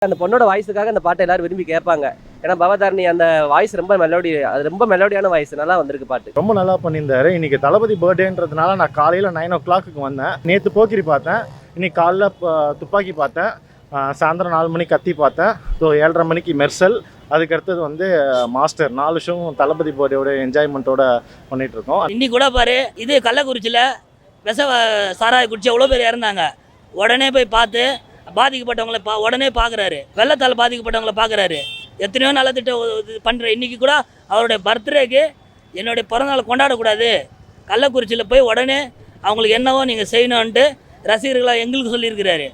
அந்த பொண்ணோட வாய்ஸுக்காக அந்த பாட்டை எல்லாரும் விரும்பி கேட்பாங்க. ஏன்னா பவதாரணி அந்த வாய்ஸ் ரொம்ப மெலோடி, அது ரொம்ப மெலோடியான வாய்ஸ், நல்லா வந்திருக்கு பாட்டு. ரொம்ப நல்லா பண்ணியிருந்தாரு. இன்னைக்கு தளபதி பர்த்டேன்றதுனால நான் காலையில் 9 o'clock வந்தேன். நேற்று போக்கிரி பார்த்தேன், இன்னைக்கு காலைல துப்பாக்கி பார்த்தேன், சாயந்தரம் 4 மணிக்கு கத்தி பார்த்தேன். ஸோ 7:30 மணிக்கு மெர்சல், அதுக்கு அடுத்தது வந்து மாஸ்டர். 4 ஷோவும் தளபதி பர்த்டேயோட என்ஜாய்மெண்ட்டோட பண்ணிட்டு இருக்கோம். இன்னைக்கு கூட பாரு, இது கள்ளக்குறிச்சியில் சாராய குடிச்சு எவ்வளோ பேர் இறந்தாங்க. உடனே போய் பார்த்து பாதிக்கப்பட்டவங்களை உடனே பார்க்குறாரு. வெள்ளத்தால் பாதிக்கப்பட்டவங்களை பார்க்குறாரு. எத்தனையோ நலத்திட்டம் பண்ணுற. இன்றைக்கி கூட அவருடைய பர்த்டேக்கு என்னுடைய பிறந்தநாள் கொண்டாடக்கூடாது, கள்ளக்குறிச்சியில் போய் உடனே அவங்களுக்கு என்னவோ நீங்கள் செய்யணுன்ட்டு ரசிகர்களாக எங்களுக்கு சொல்லியிருக்கிறாரு.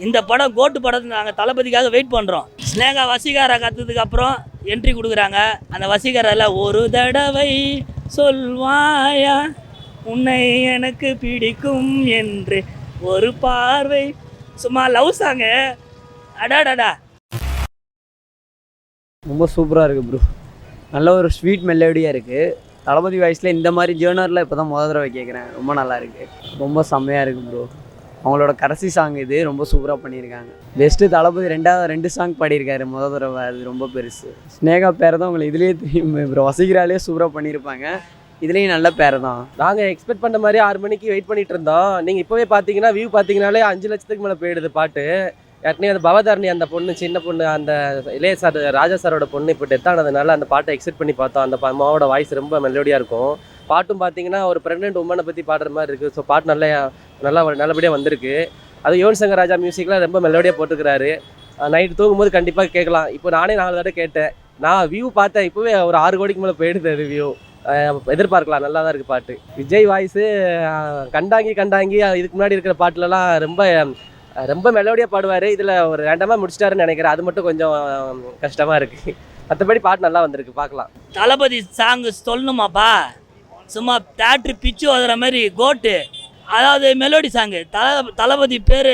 இந்த படம் கோட்டு படத்தை நாங்கள் தளபதிக்காக வெயிட் பண்ணுறோம். ஸ்னேகா வசீகாரா கற்றுறதுக்கு அப்புறம் என்ட்ரி கொடுக்குறாங்க. அந்த வசீகாரில் ஒரு தடவை சொல்வாயா உன்னை எனக்கு பிடிக்கும் என்று ஒரு பார்வை, சும்மா லவ் சாங்கு. அடாடாடா, ரொம்ப சூப்பராக இருக்குது ப்ரோ. நல்ல ஒரு ஸ்வீட் மெலோடியாக இருக்குது. தளபதி வாய்ஸில் இந்த மாதிரி ஜேர்னரில் இப்போ தான் முதல் தடவை கேட்குறேன். ரொம்ப நல்லா இருக்குது, ரொம்ப செம்மையாக இருக்குது ப்ரோ. அவங்களோட கடைசி சாங் இது ரொம்ப சூப்பராக பண்ணியிருக்காங்க. பெஸ்ட்டு தளபதி 2 சாங் பாடியிருக்காரு முதல் தடவை, அது ரொம்ப பெருசு. ஸ்னேகா பேர் தான் உங்களுக்கு இதுலேயே தெரியும் ப்ரோ. வசீகராலே சூப்பராக பண்ணியிருப்பாங்க, இதுலேயும் நல்ல பேர் தான். நாங்கள் எக்ஸ்பெக்ட் பண்ண மாதிரி 6 மணிக்கு வெயிட் பண்ணிட்டு இருந்தோம். நீங்கள் இப்போவே பார்த்தீங்கன்னா வியூ பார்த்தீங்கனாலே 5 லட்சத்துக்கு மேலே போயிடுது பாட்டு. ஏற்கனவே அந்த பவதாரணி அந்த பொண்ணு, சின்ன பொண்ணு, அந்த இளைய சார் ராஜா சாரோட பொண்ணு இப்போ டெத் ஆனதுனால அந்த பாட்டை எக்ஸ்பெக்ட் பண்ணி பார்த்தோம். அந்த அம்மாவோட வாய்ஸ் ரொம்ப மெலோடியாக இருக்கும். பாட்டும் பார்த்தீங்கன்னா ஒரு ப்ரெக்னென்ட் உமனை பற்றி பாடுற மாதிரி இருக்குது. ஸோ பாட்டு நல்லபடியாக வந்திருக்கு. அது யுவன் சங்கர் ராஜா மியூசிக்கில் ரொம்ப மெலோடியாக போட்டுக்கிறாரு. நைட்டு தூங்கும்போது கண்டிப்பாக கேட்கலாம். இப்போ நானே 4 தடவை கேட்டேன். நான் வியூ பார்த்தேன், இப்போவே ஒரு 6 கோடிக்கு மேலே போயிடுது அது வியூ. எதிர்பார்க்கலாம், நல்லா தான் இருக்குது பாட்டு. விஜய் வாய்ஸு கண்டாங்கி இதுக்கு முன்னாடி இருக்கிற பாட்டுலலாம் ரொம்ப மெலோடியாக பாடுவார். இதில் ஒரு ரேண்டமாக முடிச்சிட்டாருன்னு நினைக்கிறேன். அது மட்டும் கொஞ்சம் கஷ்டமாக இருக்குது. மற்றபடி பாட்டு நல்லா வந்திருக்கு, பார்க்கலாம். தளபதி சாங்கு சொல்லணுமாப்பா, சும்மா தேட்ரு பிச்சு வதுற மாதிரி கோட்டு. அதாவது மெலோடி சாங்கு. தளபதி பேர்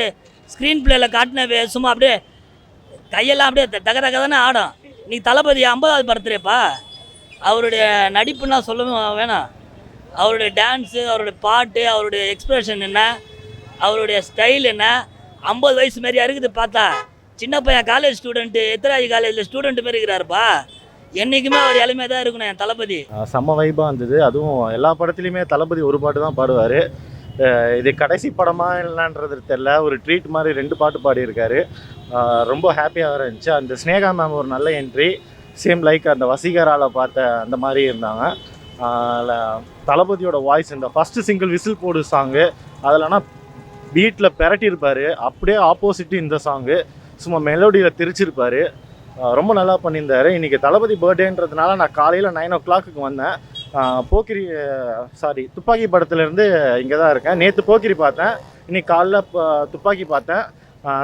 ஸ்க்ரீன் பிளேயில் காட்டினவே சும்மா அப்படியே கையெல்லாம் அப்படியே தக தானே ஆடும். இன்னைக்கு தளபதி 50வது பர்த்டேப்பா. அவருடைய நடிப்புன்னா சொல்லவும் வேணாம். அவருடைய டான்ஸு, அவருடைய பாட்டு, அவருடைய எக்ஸ்ப்ரெஷன் என்ன, அவருடைய ஸ்டைல் என்ன, 50 வயசு மாரியா இருக்குது பார்த்தா. சின்ன பையன் காலேஜ் ஸ்டூடெண்ட்டு, எத்தராஜி காலேஜில் ஸ்டூடெண்ட்டு மாரி இருக்கிறாருப்பா. என்றைக்குமே அவர் இளமையாக தான் இருக்கணும் என் தளபதி. செம்ம வைப்பாக இருந்தது. அதுவும் எல்லா படத்துலையுமே தளபதி ஒரு பாட்டு தான் பாடுவார். இது கடைசி படமாக இல்லைன்றது தெரில, ஒரு ட்ரீட் மாதிரி 2 பாட்டு பாடியிருக்காரு. ரொம்ப ஹாப்பியாக இருந்துச்சு. அந்த ஸ்னேகா மேம் ஒரு நல்ல என்ட்ரி. சேம் லைக் அந்த வசீகராவில் பார்த்த அந்த மாதிரி இருந்தாங்க. தளபதியோட வாய்ஸ், இந்த ஃபஸ்ட்டு சிங்கிள் விசில் போடு சாங்கு அதில்னா பீட்டில் பெரட்டியிருப்பார். அப்படியே ஆப்போசிட்டு இந்த சாங்கு சும்மா மெலோடியில் திரிச்சிருப்பார். ரொம்ப நல்லா பண்ணியிருந்தார். இன்றைக்கி தளபதி பர்த்டேன்றதுனால நான் காலையில் 9 o'clock வந்தேன். துப்பாக்கி படத்துலேருந்து இங்கே தான் இருக்கேன். நேற்று போக்கிரி பார்த்தேன், இன்றைக்கி காலைல துப்பாக்கி பார்த்தேன்,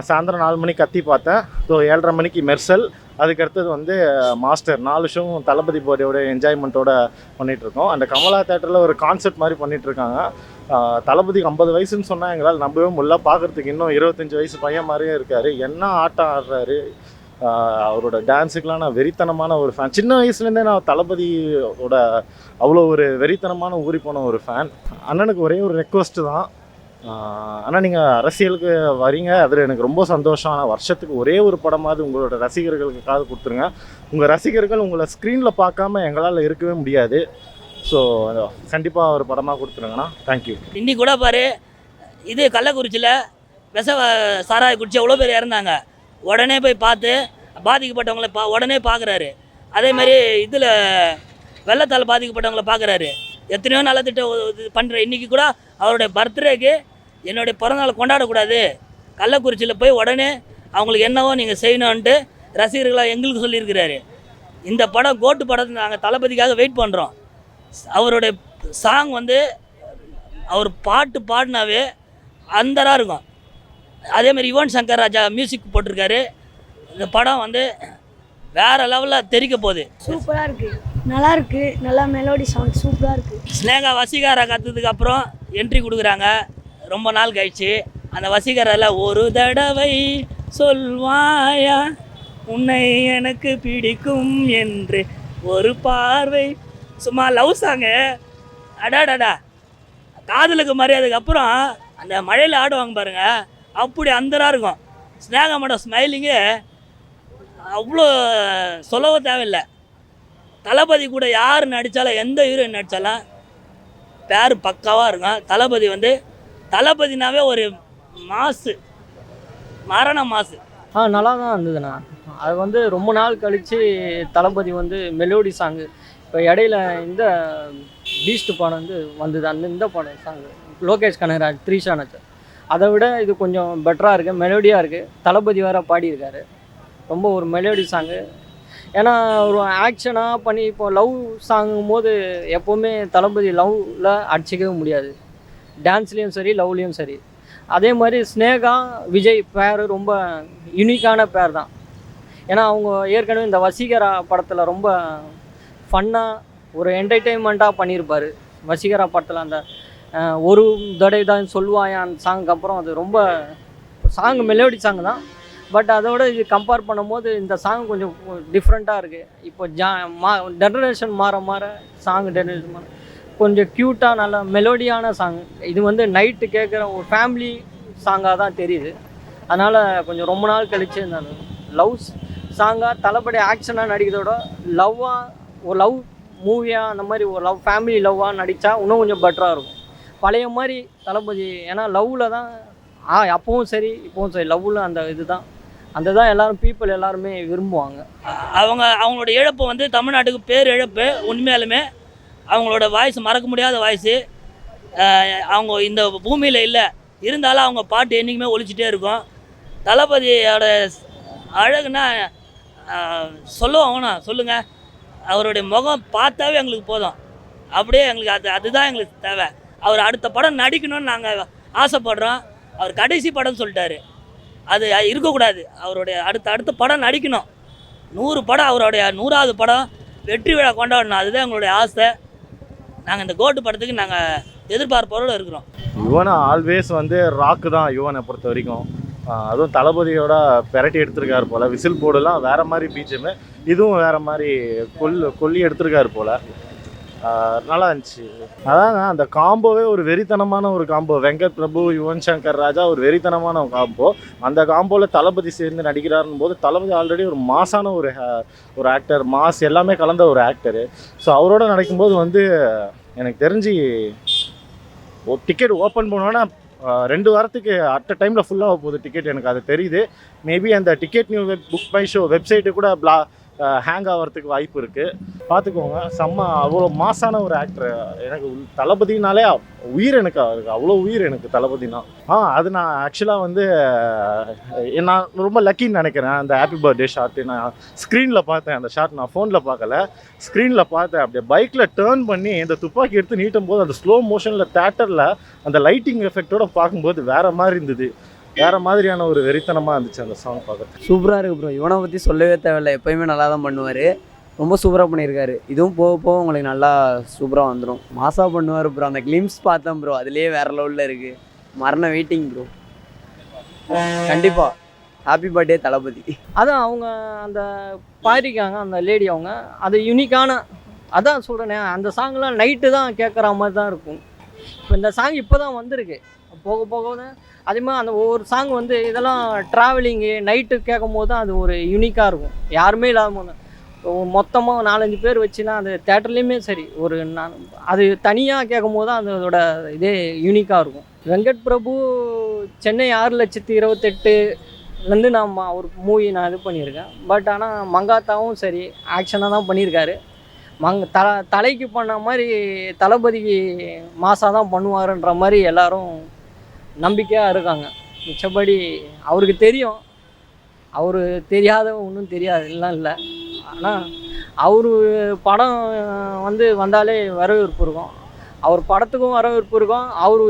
சாயந்தரம் 4 மணிக்கு கத்தி பார்த்தேன். ஸோ 7:30 மணிக்கு மெர்சல், அதுக்கு அடுத்தது வந்து மாஸ்டர். 4 ஷோவும் தளபதி பர்த்டேயோட என்ஜாய்மெண்ட்டோட பண்ணிகிட்ருக்கோம். அந்த கமலா தேட்டரில் ஒரு கான்செப்ட் மாதிரி பண்ணிகிட்ருக்காங்க. தளபதி 50 வயசுன்னு சொன்னால் எங்களால் நம்பவே முடியல. பார்க்குறதுக்கு இன்னும் 25 வயசு பையன் மாதிரியே இருக்கார். என்ன ஆட்டம் ஆடுறாரு. அவரோட டான்ஸுக்கெலாம் நான் வெறித்தனமான ஒரு ஃபேன். சின்ன வயசுலேருந்தே நான் தளபதியோட அவ்வளோ ஒரு வெறித்தனமான ஊறி போன ஒரு ஃபேன். அண்ணனுக்கு ஒரே ஒரு ரெக்வஸ்ட்டு தான், ஆனால் நீங்கள் அரசியலுக்கு வரீங்க, அதில் எனக்கு ரொம்ப சந்தோஷம். ஆனால் வருஷத்துக்கு ஒரே ஒரு படமாவது உங்களோட ரசிகர்களுக்கு காது கொடுத்துருங்க. உங்கள் ரசிகர்கள் உங்களை ஸ்க்ரீனில் பார்க்காம எங்களால் இருக்கவே முடியாது. ஸோ கண்டிப்பாக ஒரு படமாக கொடுத்துருங்கண்ணா. தேங்க்யூ. இன்னைக்கு கூட பாரு, இது கள்ளக்குறிச்சியில் சாராய குடிச்சு எவ்வளோ பேர் இறந்தாங்க. உடனே போய் பார்த்து பாதிக்கப்பட்டவங்களை உடனே பார்க்குறாரு. அதேமாதிரி இதில் வெள்ளத்தால் பாதிக்கப்பட்டவங்களை பார்க்குறாரு. எத்தனையோ நலத்திட்டம் பண்ணுற. இன்றைக்கி கூட அவருடைய பர்த்டேக்கு என்னுடைய பிறந்தநாள் கொண்டாடக்கூடாது, கள்ளக்குறிச்சியில் போய் உடனே அவங்களுக்கு என்னவோ நீங்கள் செய்யணுன்ட்டு ரசிகர்களாக எங்களுக்கு சொல்லியிருக்கிறாரு. இந்த படம் கோட்டு படத்தை நாங்கள் தளபதிக்காக வெயிட் பண்ணுறோம். அவருடைய சாங் வந்து அவர் பாட்டு பாடினாவே அந்தராக இருக்கும். அதேமாதிரி யுவன் சங்கர் ராஜா மியூசிக் போட்டிருக்காரு. இந்த படம் வந்து வேறு லெவலில் தெரிக்க போகுது. சூப்பராக இருக்குது, நல்லா இருக்குது, நல்லா மெலோடி சாங் சூப்பராக இருக்குது. ஸ்னேகா வசீகாரா கற்றுறதுக்கு அப்புறம் என்ட்ரி கொடுக்குறாங்க ரொம்ப நாள் கழிச்சு. அந்த வசீகராவில் ஒரு தடவை சொல்வாயா உன்னை எனக்கு பிடிக்கும் என்று ஒரு பார்வை, சும்மா லவ் சாங்கு. அடாடாடா, காதலுக்கு மரியாதைக்கு அப்புறம் அந்த மழையில் ஆடுவாங்க பாருங்கள், அப்படி அந்தராக இருக்கும். ஸ்னேகா மேடம் ஸ்மைலிங்கு அவ்வளோ சொல்லவே தேவையில்லை. தளபதி கூட யார் நடித்தாலும், எந்த ஹீரோயின் நடித்தாலும் பேர் பக்காவாக இருக்கும். தளபதி வந்து தளபதினாவே ஒரு மாசு, மரண மாசு. நல்லா தான் இருந்ததுண்ணா. அது வந்து ரொம்ப நாள் கழித்து தளபதி வந்து மெலோடி சாங்கு, இப்போ இடையில இந்த பீஸ்ட் படம் வந்து வந்தது, இந்த படம் சாங்கு லோகேஷ் கனகராஜ் த்ரீஷா நச்சர், அதை விட இது கொஞ்சம் பெட்டராக இருக்குது, மெலோடியாக இருக்குது. தளபதி வேறு பாடியிருக்காரு, ரொம்ப ஒரு மெலோடி சாங்கு. ஏன்னா ஒரு ஆக்ஷனாக பண்ணி இப்போ லவ் சாங்கும் போது எப்போவுமே தளபதி லவ்வில் அடிச்சிக்கவே முடியாது, டான்ஸ்லேயும் சரி லவ்லேயும் சரி. அதே மாதிரி ஸ்னேகா விஜய் பேர் ரொம்ப யூனிக்கான பேர் தான். ஏன்னா அவங்க ஏற்கனவே இந்த வசீகரா படத்தில் ரொம்ப ஃபன்னாக ஒரு என்டர்டெயின்மெண்ட்டாக பண்ணியிருப்பார். வசீகரா படத்தில் அந்த ஒரு தடவை தான் சொல்லுவாயா அந்த சாங்குக்கு அப்புறம் அது ரொம்ப சாங் மெலோடி சாங் தான். பட் அதோட இது கம்பேர் பண்ணும்போது இந்த சாங் கொஞ்சம் டிஃப்ரெண்ட்டாக இருக்குது. இப்போ ஜெனரேஷன் மாற சாங் ஜெனரேஷன் மாற கொஞ்சம் க்யூட்டாக நல்ல மெலோடியான சாங். இது வந்து நைட்டு கேட்குற ஒரு ஃபேமிலி சாங்காக தான் தெரியுது. அதனால் கொஞ்சம் ரொம்ப நாள் கழித்து இந்த லவ் சாங்காக தளபதி ஆக்ஷனாக நடிக்கிறதோட ஒரு லவ் மூவியாக அந்த மாதிரி ஒரு லவ் ஃபேமிலி லவ்வாக நடித்தா இன்னும் கொஞ்சம் பெட்டராக இருக்கும். பழைய மாதிரி தளபதி, ஏன்னா லவ்வில் தான் அப்பவும் சரி இப்போவும் சரி லவ்வில் அந்த இதுதான் எல்லோரும் பீப்புள் எல்லாருமே விரும்புவாங்க. அவங்களோட இழப்பு வந்து தமிழ்நாட்டுக்கு பேர் இழப்பு. உண்மையாலுமே அவங்களோட வாய்ஸ் மறக்க முடியாத வாய்ஸு. அவங்க இந்த பூமியில் இல்லை, இருந்தாலும் அவங்க பாட்டு என்றைக்குமே ஒலிச்சிட்டே இருக்கும். தளபதியோட அழகுனா சொல்லுவாங்கண்ணா, சொல்லுங்கள். அவருடைய முகம் பார்த்தாவே எங்களுக்கு போதும், அப்படியே எங்களுக்கு அதுதான் எங்களுக்கு தேவை. அவர் அடுத்த படம் நடிக்கணும்னு நாங்கள் ஆசைப்படுறோம். அவர் கடைசி படம் சொல்லிட்டாரு, அது இருக்கக்கூடாது. அவருடைய அடுத்த படம் நடிக்கணும். 100 படம், அவருடைய 100வது படம் வெற்றி விழா கொண்டாடணும், அதுதான் எங்களுடைய ஆசை. நாங்கள் இந்த கோட்டு படத்துக்கு நாங்கள் எதிர்பார்ப்போடு இருக்கிறோம். யுவனை ஆல்வேஸ் வந்து ராக்கு தான் யுவனை பொறுத்த வரைக்கும். அதுவும் தளபதியோட பெரட்டி எடுத்திருக்காரு போல். விசில் போர்டுலாம் வேறு மாதிரி பிஜிஎம்மு, இதுவும் வேறு மாதிரி கொல்லி எடுத்திருக்காரு போல். நல்லா இருந்துச்சு. அதாங்க அந்த காம்போவே ஒரு வெறித்தனமான ஒரு காம்போ. வெங்கட் பிரபு, யுவன் சங்கர் ராஜா ஒரு வெறித்தனமான ஒரு காம்போ. அந்த காம்போவில் தளபதி சேர்ந்து நடிக்கிறாருன்னு போது தளபதி ஆல்ரெடி ஒரு மாசான ஒரு ஆக்டர், மாஸ் எல்லாமே கலந்த ஒரு ஆக்டரு. ஸோ அவரோட நடிக்கும்போது வந்து எனக்கு தெரிஞ்சு டிக்கெட் ஓப்பன் பண்ணோன்னா 2 வாரத்துக்கு அட் அ டைமில் ஃபுல்லாக போகுது டிக்கெட், எனக்கு அது தெரியுது. மேபி அந்த ticket new book my show website கூட ஹேங் ஆகிறதுக்கு வாய்ப்பு இருக்குது, பார்த்துக்கோங்க. அவ்வளோ மாசான ஒரு ஆக்டர். எனக்கு தளபதினாலே உயிர், எனக்கு அவருக்கு அவ்வளோ உயிர் எனக்கு தளபதினா. அது நான் ஆக்சுவலாக வந்து நான் ரொம்ப லக்கின்னு நினைக்கிறேன். அந்த ஹாப்பி பர்த்டே ஷார்ட்டு நான் ஸ்க்ரீனில் பார்த்தேன். அந்த ஷார்ட் நான் ஃபோனில் பார்க்கல, ஸ்க்ரீனில் பார்த்தேன். அப்படியே பைக்கில் டேர்ன் பண்ணி இந்த துப்பாக்கி எடுத்து நீட்டும் போது அந்த ஸ்லோ மோஷனில் தேட்டரில் அந்த லைட்டிங் எஃபெக்டோடு பார்க்கும்போது வேறு மாதிரி இருந்தது, வேறு மாதிரியான ஒரு வெறித்தனமாக இருந்துச்சு அந்த சாங் பார்க்க. சூப்பராக இருக்குது ப்ரோ. இவனை பற்றி சொல்லவே தேவையில்லை, எப்போயுமே நல்லா தான் பண்ணுவார், ரொம்ப சூப்பராக பண்ணியிருக்காரு. இதுவும் போக உங்களுக்கு நல்லா சூப்பராக வந்துடும், மாசாக பண்ணுவார் ப்ரோ. அந்த கிளிம்ஸ் பார்த்தேன் ப்ரோ, அதுலேயே வேறு லெவலில் இருக்குது. மரண வெயிட்டிங் ப்ரோ, கண்டிப்பாக ஹாப்பி பர்த்டே தளபதி. அதான் அவங்க அந்த பாடிருக்காங்க அந்த லேடி, அவங்க அது யூனிக்கான, அதான் சொல்கிறேனே அந்த சாங்லாம் நைட்டு தான் கேட்குற மாதிரி தான் இருக்கும். இப்போ இந்த சாங் இப்போ தான் வந்திருக்கு, போக தான் அதேமாதிரி அந்த ஒவ்வொரு சாங் வந்து இதெல்லாம் ட்ராவலிங்கு நைட்டு கேட்கும் போது தான் அது ஒரு யூனிக்காக இருக்கும். யாருமே இல்லாத போது மொத்தமாக 4-5 பேர் வச்சுன்னா அது தேட்டர்லேயுமே சரி அது தனியாக கேட்கும் போது தான் அதோட இதே யூனிக்காக இருக்கும். வெங்கட் பிரபு சென்னை 6,28,000 நான் ஒரு மூவி நான் இது பண்ணியிருக்கேன். பட் ஆனால் மங்காத்தாவும் சரி ஆக்ஷனாக தான் பண்ணியிருக்காரு. தலைக்கு பண்ண மாதிரி தளபதிக்கு மாசாக தான் பண்ணுவாருன்ற மாதிரி எல்லோரும் நம்பிக்கையாக இருக்காங்க. மிச்சபடி அவருக்கு தெரியும், அவர் தெரியாத ஒன்றும் தெரியாது இல்லை. ஆனால் அவர் படம் வந்தாலே வரவேற்பு இருக்கும், அவர் படத்துக்கும் வரவேற்பு இருக்கும். அவர்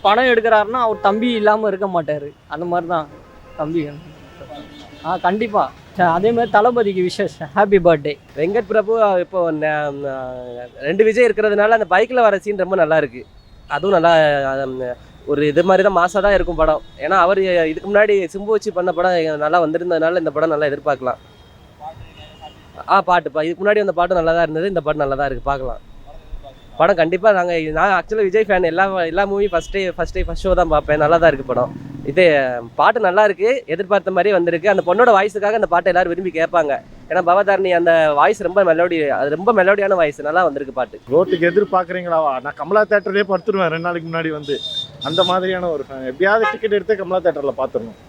படம் எடுக்கிறாருன்னா அவர் தம்பி இல்லாமல் இருக்க மாட்டார், அந்த மாதிரி தான் தம்பி. கண்டிப்பாக அதேமாதிரி தளபதிக்கு wishes happy birthday. Venkat Prabhu இப்போ 2 விஜய் இருக்கிறதுனால அந்த பைக்கில் வர சீன் ரொம்ப நல்லா இருக்குது. அதுவும் நல்லா ஒரு இது மாதிரி தான் மாசாக தான் இருக்கும் படம். ஏன்னா அவர் இதுக்கு முன்னாடி சிம்பு வச்சு பண்ண படம் நல்லா வந்திருந்ததுனால இந்த படம் நல்லா எதிர்பார்க்கலாம். பாட்டுப்பா இதுக்கு முன்னாடி அந்த பாட்டு நல்லா தான் இருந்தது, இந்த பாட்டு நல்லா தான் இருக்குது, பார்க்கலாம் படம் கண்டிப்பாக. நான் ஆக்சுவலாக விஜய் ஃபேன். எல்லா மூவி ஃபஸ்ட் ஷோ தான் பார்ப்பேன், நல்லா தான் இருக்குது படம். இது பாட்டு நல்லா இருக்கு, எதிர்பார்த்த மாதிரி வந்திருக்கு. அந்த பொண்ணோட வாய்ஸுக்காக அந்த பாட்டை எல்லாரும் விரும்பி கேட்பாங்க. ஏன்னா பவதாரணி அந்த வாய்ஸ் ரொம்ப மெலோடி, அது ரொம்ப மெலோடியான வாய்ஸ், நல்லா வந்திருக்கு பாட்டு. ரோட்டுக்கு எதிர்பார்க்குறீங்களா? நான் கமலா தேட்டர்லேயே படுத்துருவேன் 2 நாளைக்கு முன்னாடி வந்து. அந்த மாதிரியான ஒரு fan. எப்படியாவது டிக்கெட் எடுத்து கமலா தேட்டரில் பார்த்துடணும்.